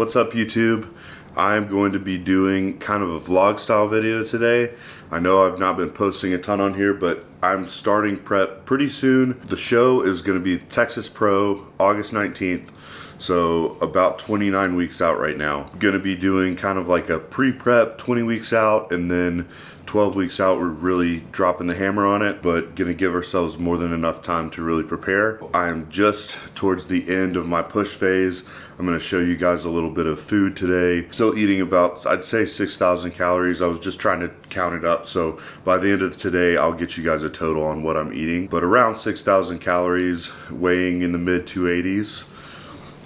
What's up, YouTube? I'm going to be doing kind of a vlog style video today. I know I've not been posting a ton on here, but I'm starting prep pretty soon. The show is going to be Texas Pro, August 19th. So about 29 weeks out right now. Going to be doing kind of like a pre-prep 20 weeks out, and then 12 weeks out we're really dropping the hammer on it, but going to give ourselves more than enough time to really prepare. I am just towards the end of my push phase. I'm going to show you guys a little bit of food today. Still eating about, I'd say 6,000 calories. I was just trying to count it up, so by the end of today I'll get you guys a total on what I'm eating, but around 6,000 calories, weighing in the mid 280s.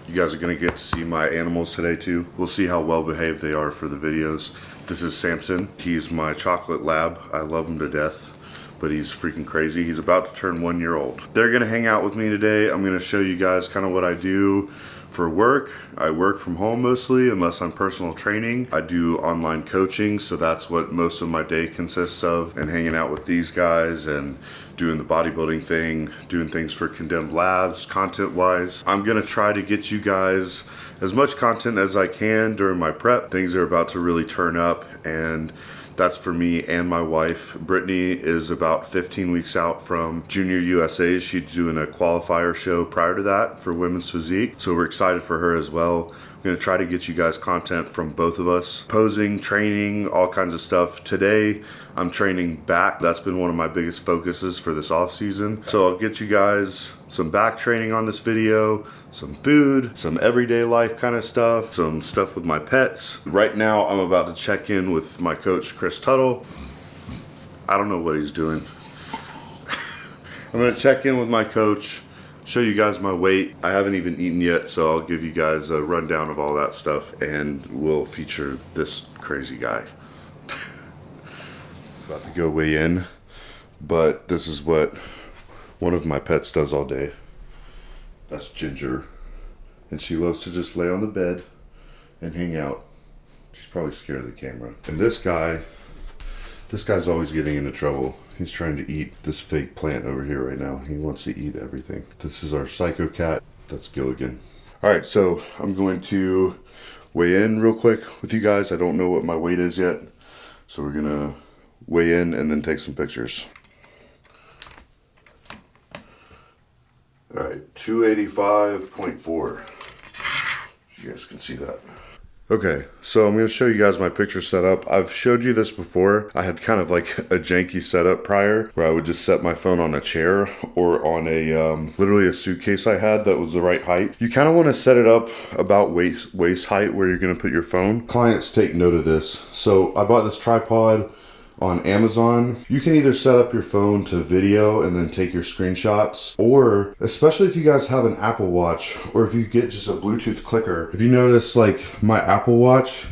You guys are gonna get to see my animals today too. We'll see how well behaved they are for the videos. This is Samson. He's my chocolate lab. I love him to death, but he's freaking crazy. He's about to turn 1 year old. They're gonna hang out with me today. I'm gonna show you guys kind of what I do for work. I work from home mostly, unless I'm personal training. I do online coaching, so that's what most of my day consists of, and hanging out with these guys and doing the bodybuilding thing, doing things for Condemned Labs, content-wise. I'm gonna try to get you guys as much content as I can during my prep. Things are about to really turn up, and that's for me and my wife. Brittany is about 15 weeks out from Junior USA. She's doing a qualifier show prior to that for Women's Physique, so we're excited for her as well. I'm gonna try to get you guys content from both of us. Posing, training, all kinds of stuff. Today, I'm training back. That's been one of my biggest focuses for this off season. So I'll get you guys some back training on this video, some food, some everyday life kind of stuff, some stuff with my pets. Right now, I'm about to check in with my coach, Chris Tuttle. I don't know what he's doing. I'm gonna check in with my coach, show you guys my weight. I haven't even eaten yet, so I'll give you guys a rundown of all that stuff, and we'll feature this crazy guy. About to go weigh in, but this is what one of my pets does all day. That's Ginger, and she loves to just lay on the bed and hang out. She's probably scared of the camera. And this guy's always getting into trouble. He's trying to eat this fake plant over here right now. He wants to eat everything. This is our Psycho Cat. That's Gilligan. All right, so I'm going to weigh in real quick with you guys. I don't know what my weight is yet, so we're gonna weigh in and then take some pictures. All right, 285.4. You guys can see that. Okay, so I'm gonna show you guys my picture setup. I've showed you this before. I had kind of like a janky setup prior, where I would just set my phone on a chair or on a, literally a suitcase I had that was the right height. You kind of wanna set it up about waist height where you're gonna put your phone. Clients take note of this. So I bought this tripod on Amazon. You can either set up your phone to video and then take your screenshots, or especially if you guys have an Apple Watch, or if you get just a Bluetooth clicker. If you notice, like my Apple Watch,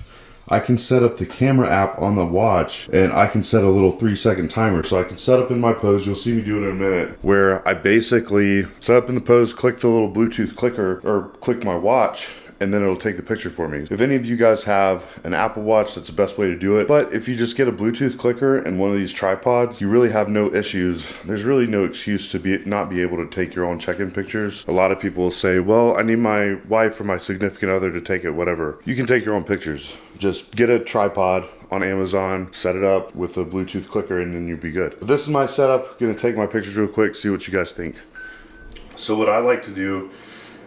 I can set up the camera app on the watch, and I can set a little 3-second timer. So I can set up in my pose, you'll see me do it in a minute, where I basically set up in the pose, click the little Bluetooth clicker, or click my watch, and then it'll take the picture for me. If any of you guys have an Apple Watch, that's the best way to do it. But if you just get a Bluetooth clicker and one of these tripods, you really have no issues. There's really no excuse to not be able to take your own check-in pictures. A lot of people will say, well, I need my wife or my significant other to take it, whatever. You can take your own pictures. Just get a tripod on Amazon, set it up with a Bluetooth clicker, and then you'll be good. But this is my setup. Gonna take my pictures real quick, see what you guys think. So what I like to do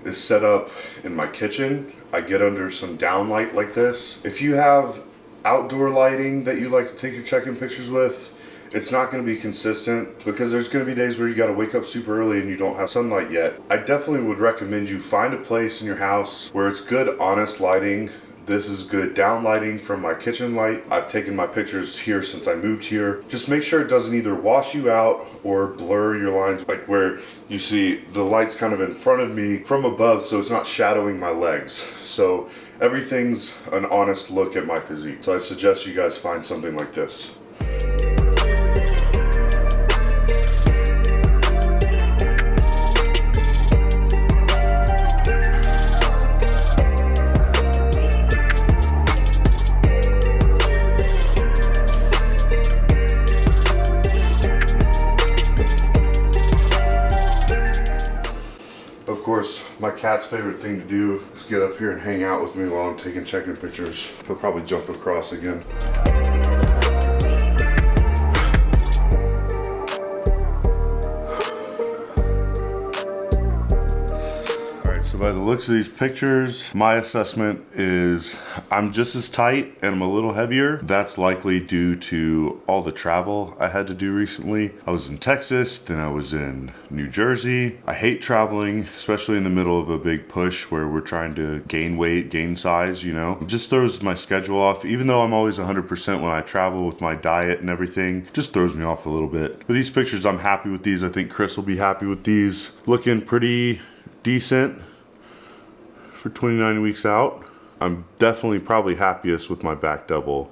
is set up in my kitchen. I get under some downlight like this. If you have outdoor lighting that you like to take your check-in pictures with, it's not gonna be consistent, because there's gonna be days where you gotta wake up super early and you don't have sunlight yet. I definitely would recommend you find a place in your house where it's good, honest lighting. This is good down lighting from my kitchen light. I've taken my pictures here since I moved here. Just make sure it doesn't either wash you out or blur your lines, like where you see the light's kind of in front of me from above, so it's not shadowing my legs. So everything's an honest look at my physique. So I suggest you guys find something like this. course, my cat's favorite thing to do is get up here and hang out with me while I'm taking check-in pictures. He'll probably jump across again. So by the looks of these pictures, my assessment is I'm just as tight and I'm a little heavier. That's likely due to all the travel I had to do recently. I was in Texas, then I was in New Jersey. I hate traveling, especially in the middle of a big push where we're trying to gain weight, gain size, you know. It just throws my schedule off. Even though I'm always 100% when I travel with my diet and everything, just throws me off a little bit. But these pictures, I'm happy with these. I think Chris will be happy with these. Looking pretty decent for 29 weeks out. I'm definitely probably happiest with my back double.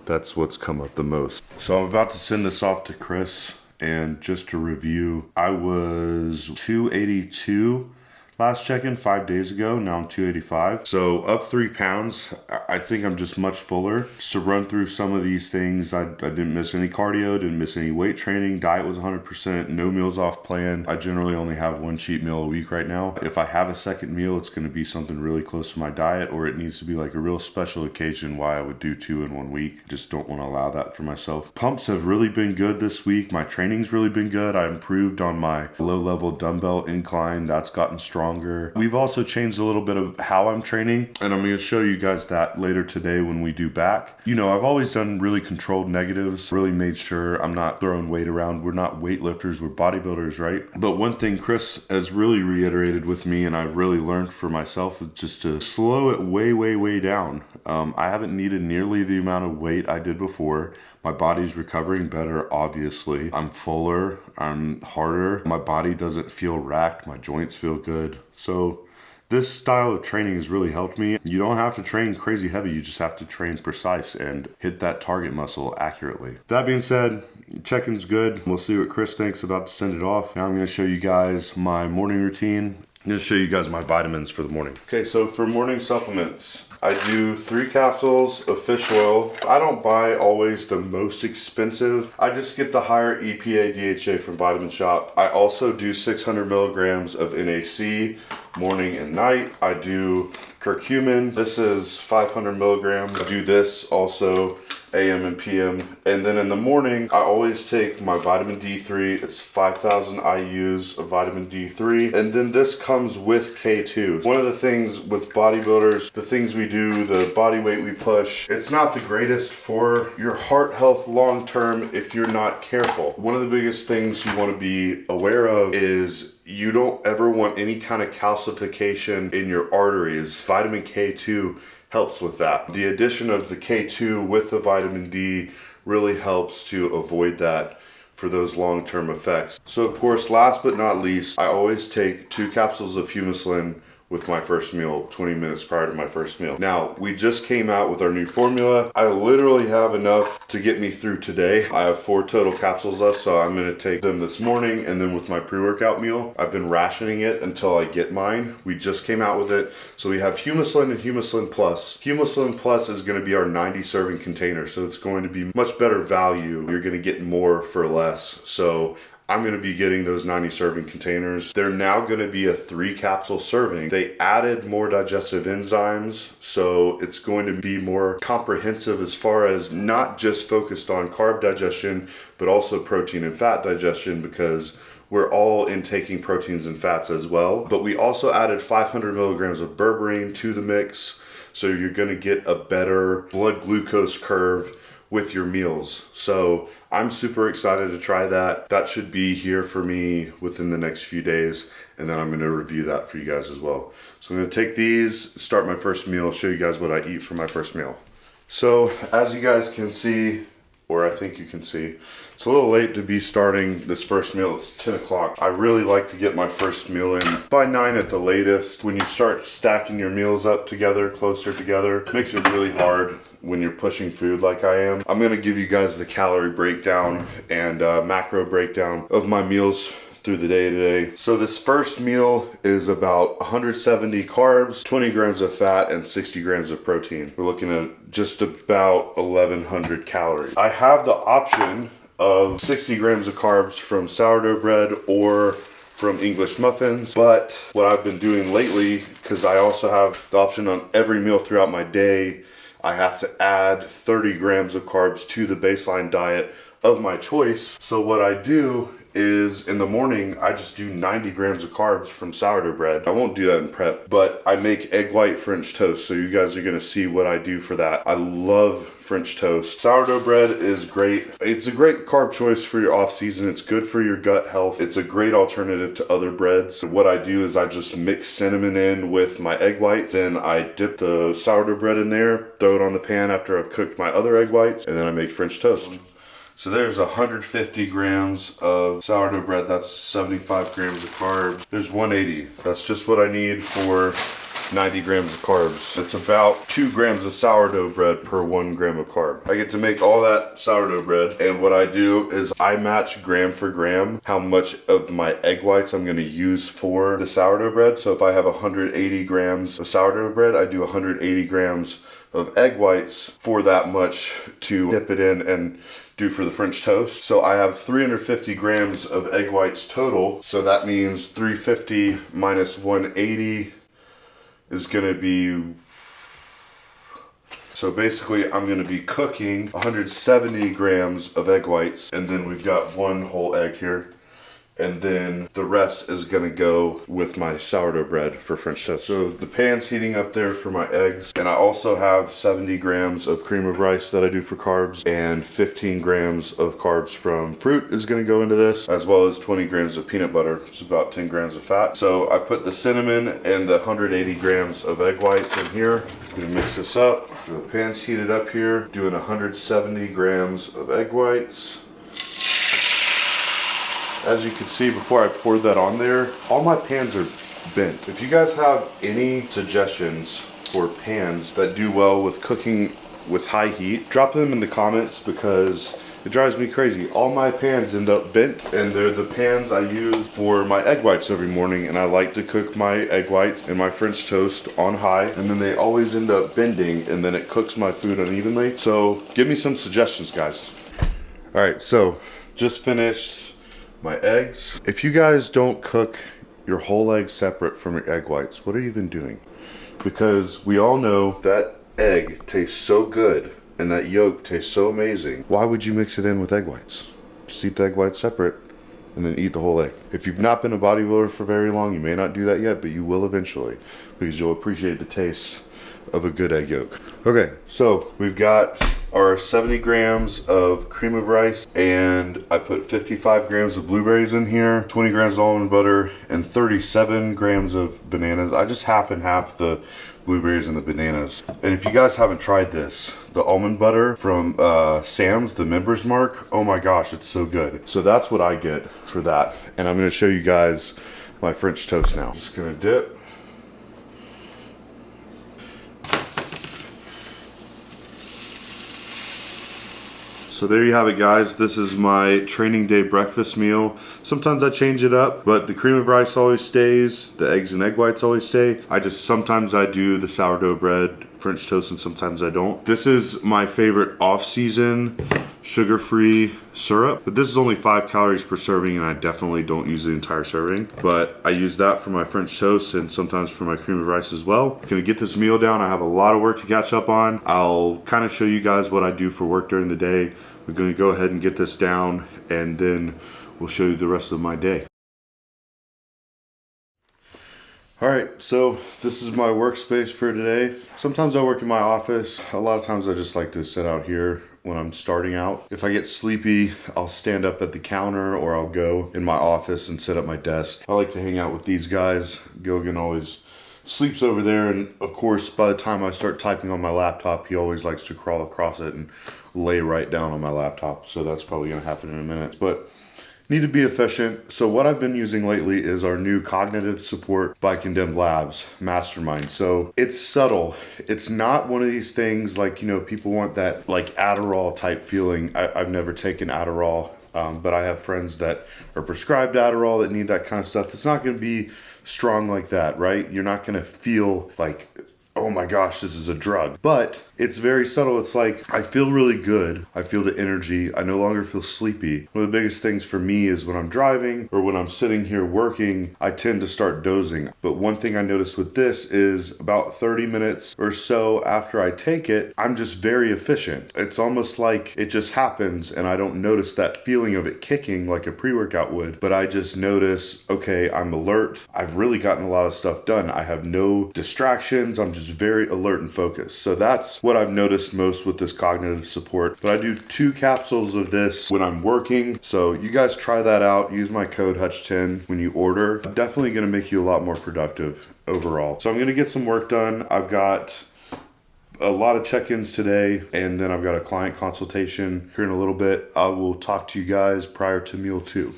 That's what's come up the most. So I'm about to send this off to Chris, and just to review, I was 282 last check-in 5 days ago. Now I'm 285. So up 3 pounds. I think I'm just much fuller. Just to run through some of these things, I didn't miss any cardio, didn't miss any weight training. Diet was 100%, no meals off plan. I generally only have 1 cheat meal a week right now. If I have a second meal, it's going to be something really close to my diet, or it needs to be like a real special occasion why I would do 2 in 1 week. Just don't want to allow that for myself. Pumps have really been good this week. My training's really been good. I improved on my low-level dumbbell incline. That's gotten stronger. We've also changed a little bit of how I'm training, and I'm going to show you guys that later today when we do back. You know, I've always done really controlled negatives, really made sure I'm not throwing weight around. We're not weightlifters, we're bodybuilders, right? But one thing Chris has really reiterated with me, and I've really learned for myself, is just to slow it way down. I haven't needed nearly the amount of weight I did before. My body's recovering better, obviously. I'm fuller, I'm harder. My body doesn't feel racked, my joints feel good. So this style of training has really helped me. You don't have to train crazy heavy, you just have to train precise and hit that target muscle accurately. That being said, check-in's good. We'll see what Chris thinks, about to send it off. Now I'm gonna show you guys my morning routine. I'm gonna show you guys my vitamins for the morning. Okay, so for morning supplements, I do 3 capsules of fish oil. I don't buy always the most expensive. I just get the higher EPA DHA from Vitamin Shop. I also do 600 milligrams of NAC morning and night. I do curcumin. This is 500 milligrams. I do this also AM and PM. And then in the morning, I always take my vitamin D3. It's 5,000 IUs of vitamin D3. And then this comes with K2. One of the things with bodybuilders, the things we do, the body weight we push, it's not the greatest for your heart health long term if you're not careful. One of the biggest things you want to be aware of is you don't ever want any kind of calcification in your arteries. Vitamin K2 helps with that. The addition of the K2 with the vitamin D really helps to avoid that for those long-term effects. So of course, last but not least, I always take 2 capsules of Humislin with my first meal, 20 minutes prior to my first meal. Now, we just came out with our new formula. I literally have enough to get me through today. I have 4 total capsules left, so I'm gonna take them this morning, and then with my pre-workout meal, I've been rationing it until I get mine. We just came out with it. So we have Humislin and Humislin Plus. Humislin Plus is gonna be our 90 serving container, so it's going to be much better value. You're gonna get more for less. So I'm going to be getting those 90 serving containers. They're now going to be a 3 capsule serving. They added more digestive enzymes, so it's going to be more comprehensive as far as not just focused on carb digestion, but also protein and fat digestion, because we're all intaking proteins and fats as well. But we also added 500 milligrams of berberine to the mix, so you're going to get a better blood glucose curve with your meals. So I'm super excited to try that. That should be here for me within the next few days, and then I'm gonna review that for you guys as well. So I'm gonna take these, start my first meal, show you guys what I eat for my first meal. So as you guys can see, or I think you can see, it's a little late to be starting this first meal. It's 10 o'clock. I really like to get my first meal in by 9 at the latest. When you start stacking your meals up together, closer together, it makes it really hard when you're pushing food like I am. I'm gonna give you guys the calorie breakdown and macro breakdown of my meals through the day today. So this first meal is about 170 carbs, 20 grams of fat, and 60 grams of protein. We're looking at just about 1,100 calories. I have the option of 60 grams of carbs from sourdough bread or from English muffins. But what I've been doing lately, because I also have the option on every meal throughout my day, I have to add 30 grams of carbs to the baseline diet of my choice. So what I do is in the morning, I just do 90 grams of carbs from sourdough bread. I won't do that in prep, but I make egg white French toast. So you guys are gonna see what I do for that. I love French toast. Sourdough bread is great. It's a great carb choice for your off season. It's good for your gut health. It's a great alternative to other breads. What I do is I just mix cinnamon in with my egg whites. Then I dip the sourdough bread in there, throw it on the pan after I've cooked my other egg whites, and then I make French toast. So there's 150 grams of sourdough bread. That's 75 grams of carbs. There's 180. That's just what I need for 90 grams of carbs. It's about 2 grams of sourdough bread per 1 gram of carb. I get to make all that sourdough bread, and what I do is I match gram for gram how much of my egg whites I'm gonna use for the sourdough bread. So if I have 180 grams of sourdough bread, I do 180 grams of egg whites for that much to dip it in and do for the French toast. So I have 350 grams of egg whites total. So that means 350 minus 180 is gonna be, so basically I'm gonna be cooking 170 grams of egg whites, and then we've got 1 whole egg here. And then the rest is gonna go with my sourdough bread for French toast. So the pan's heating up there for my eggs. And I also have 70 grams of cream of rice that I do for carbs, and 15 grams of carbs from fruit is gonna go into this, as well as 20 grams of peanut butter. It's about 10 grams of fat. So I put the cinnamon and the 180 grams of egg whites in here. I'm gonna mix this up. So the pan's heated up here, doing 170 grams of egg whites. As you can see, before I poured that on there, all my pans are bent. If you guys have any suggestions for pans that do well with cooking with high heat, drop them in the comments, because it drives me crazy. All my pans end up bent, and they're the pans I use for my egg whites every morning, and I like to cook my egg whites and my French toast on high, and then they always end up bending, and then it cooks my food unevenly. So give me some suggestions, guys. All right, so just finished my eggs. If you guys don't cook your whole egg separate from your egg whites, what are you even doing? Because we all know that egg tastes so good and that yolk tastes so amazing. Why would you mix it in with egg whites? Just eat the egg whites separate and then eat the whole egg. If you've not been a bodybuilder for very long, you may not do that yet, but you will eventually, because you'll appreciate the taste of a good egg yolk. Okay, so we've got our 70 grams of cream of rice, and I put 55 grams of blueberries in here, 20 grams of almond butter, and 37 grams of bananas. I just half and half the blueberries and the bananas. And if you guys haven't tried this, the almond butter from Sam's, the Members Mark, oh my gosh, it's so good. So that's what I get for that. And I'm gonna show you guys my French toast now. Just gonna dip. So there you have it, guys. This is my training day breakfast meal. Sometimes I change it up, but the cream of rice always stays. The eggs and egg whites always stay. Sometimes I do the sourdough bread, French toast, and sometimes I don't. This is my favorite off-season sugar-free syrup, but this is only 5 calories per serving, and I definitely don't use the entire serving. But I use that for my French toast and sometimes for my cream of rice as well. Gonna get this meal down. I have a lot of work to catch up on. I'll kind of show you guys what I do for work during the day. We're gonna go ahead and get this down, and then we'll show you the rest of my day. All right, so this is my workspace for today. Sometimes I work in my office. A lot of times I just like to sit out here when I'm starting out. If I get sleepy, I'll stand up at the counter, or I'll go in my office and sit at my desk. I like to hang out with these guys. Gogan always sleeps over there, and of course, by the time I start typing on my laptop, he always likes to crawl across it and lay right down on my laptop. So that's probably gonna happen in a minute. But need to be efficient. So what I've been using lately is our new cognitive support by Condemned Labs Mastermind. So it's subtle. It's not one of these things like, you know, people want that like Adderall type feeling. I've never taken Adderall, but I have friends that are prescribed Adderall that need that kind of stuff. It's not going to be strong like that, right? You're not going to feel like, oh my gosh, this is a drug. But It's very subtle. It's like, I feel really good. I feel the energy. I no longer feel sleepy. One of the biggest things for me is when I'm driving or when I'm sitting here working, I tend to start dozing. But one thing I noticed with this is about 30 minutes or so after I take it, I'm just very efficient. It's almost like it just happens and I don't notice that feeling of it kicking like a pre-workout would, but I just notice, okay, I'm alert. I've really gotten a lot of stuff done. I have no distractions. I'm just very alert and focused. So that's what I've noticed most with this cognitive support. But I do 2 capsules of this when I'm working. So you guys try that out. Use my code HUTCH10 when you order. Definitely going to make you a lot more productive overall. So I'm going to get some work done. I've got a lot of check-ins today, and then I've got a client consultation here in a little bit. I will talk to you guys prior to meal 2.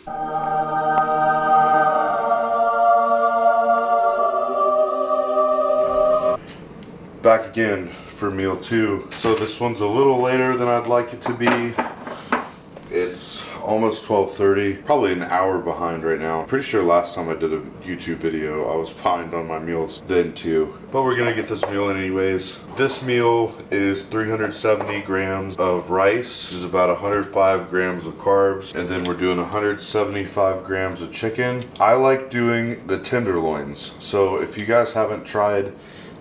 Back again for meal 2. So this one's a little later than I'd like it to be. It's almost 12:30, probably an hour behind right now. Pretty sure last time I did a YouTube video, I was behind on my meals then too. But we're gonna get this meal in anyways. This meal is 370 grams of rice, which is about 105 grams of carbs, and then we're doing 175 grams of chicken. I like doing the tenderloins. So if you guys haven't tried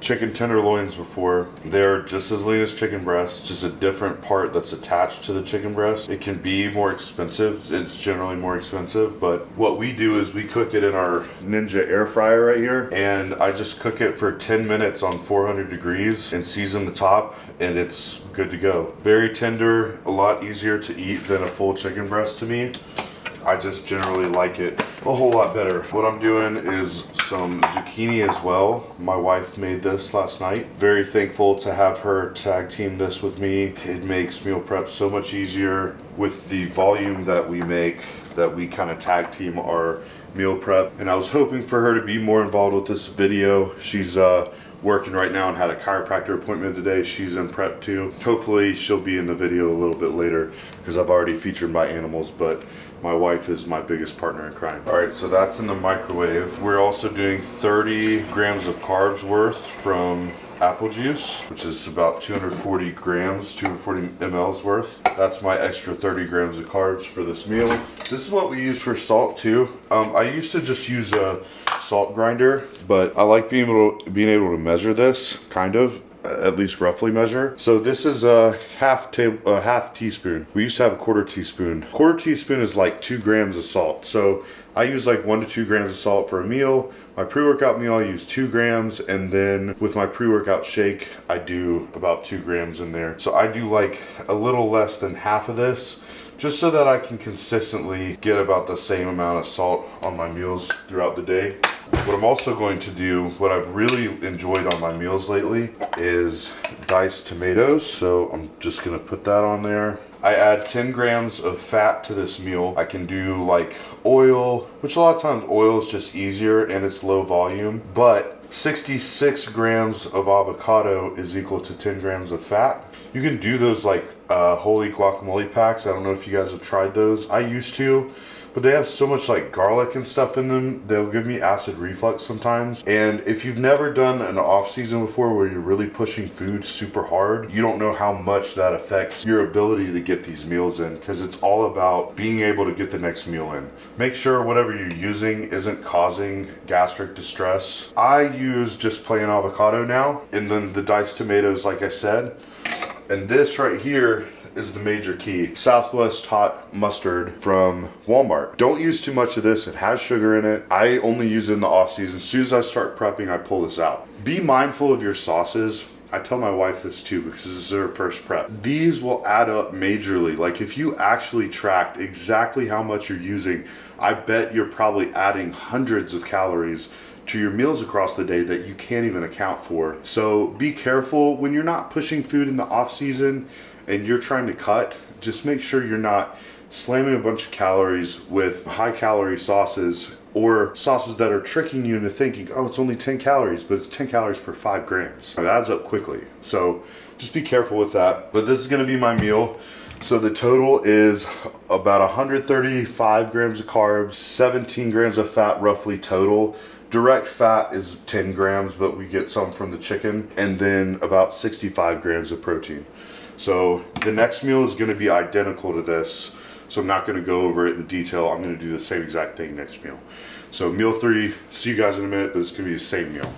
chicken tenderloins before, they're just as lean as chicken breasts, just a different part that's attached to the chicken breast. It can be more expensive. It's generally more expensive, but what we do is we cook it in our Ninja air fryer right here, and I just cook it for 10 minutes on 400 degrees and season the top, and it's good to go. Very tender, a lot easier to eat than a full chicken breast to me. I just generally like it a whole lot better. What I'm doing is some zucchini as well. My wife made this last night. Very thankful to have her tag team this with me. It makes meal prep so much easier with the volume that we make, that we kind of tag team our meal prep. And I was hoping for her to be more involved with this video. She's working right now and had a chiropractor appointment today. She's in prep too. Hopefully she'll be in the video a little bit later because I've already featured my animals, but my wife is my biggest partner in crime. All right, so that's in the microwave. We're also doing 30 grams of carbs worth from apple juice, which is about 240 grams, 240 mLs worth. That's my extra 30 grams of carbs for this meal. This is what we use for salt too. I used to just use a salt grinder, but I like being able to measure this, kind of, at least roughly measure. So this is a half teaspoon. We used to have a quarter teaspoon. Quarter teaspoon is like 2 grams of salt. So I use like 1 to 2 grams of salt for a meal. My pre-workout meal, I use 2 grams. And then with my pre-workout shake, I do about 2 grams in there. So I do like a little less than half of this, just so that I can consistently get about the same amount of salt on my meals throughout the day. What I'm also going to do, what I've really enjoyed on my meals lately, is diced tomatoes. So I'm just gonna put that on there. I add 10 grams of fat to this meal. I can do like oil, which a lot of times oil is just easier and it's low volume, but 66 grams of avocado is equal to 10 grams of fat. You can do those like holy guacamole packs. I don't know if you guys have tried those. I used to, but they have so much like garlic and stuff in them, they'll give me acid reflux sometimes. And if you've never done an off season before where you're really pushing food super hard, you don't know how much that affects your ability to get these meals in, because it's all about being able to get the next meal in. Make sure whatever you're using isn't causing gastric distress. I use just plain avocado now, and then the diced tomatoes, like I said. And this right here is the major key. Southwest hot mustard from Walmart. Don't use too much of this. It has sugar in it. I only use it in the off season. As soon as I start prepping, I pull this out. Be mindful of your sauces. I tell my wife this too because this is her first prep. These will add up majorly. Like if you actually tracked exactly how much you're using, I bet you're probably adding hundreds of calories to your meals across the day that you can't even account for. So be careful when you're not pushing food in the off season and you're trying to cut. Just make sure you're not slamming a bunch of calories with high calorie sauces or sauces that are tricking you into thinking, oh, it's only 10 calories, but it's 10 calories per 5 grams. It adds up quickly. So just be careful with that. But this is gonna be my meal. So the total is about 135 grams of carbs, 17 grams of fat roughly total. Direct fat is 10 grams, but we get some from the chicken, and then about 65 grams of protein. So the next meal is gonna be identical to this. So I'm not gonna go over it in detail. I'm gonna do the same exact thing next meal. So meal 3, see you guys in a minute, but it's gonna be the same meal.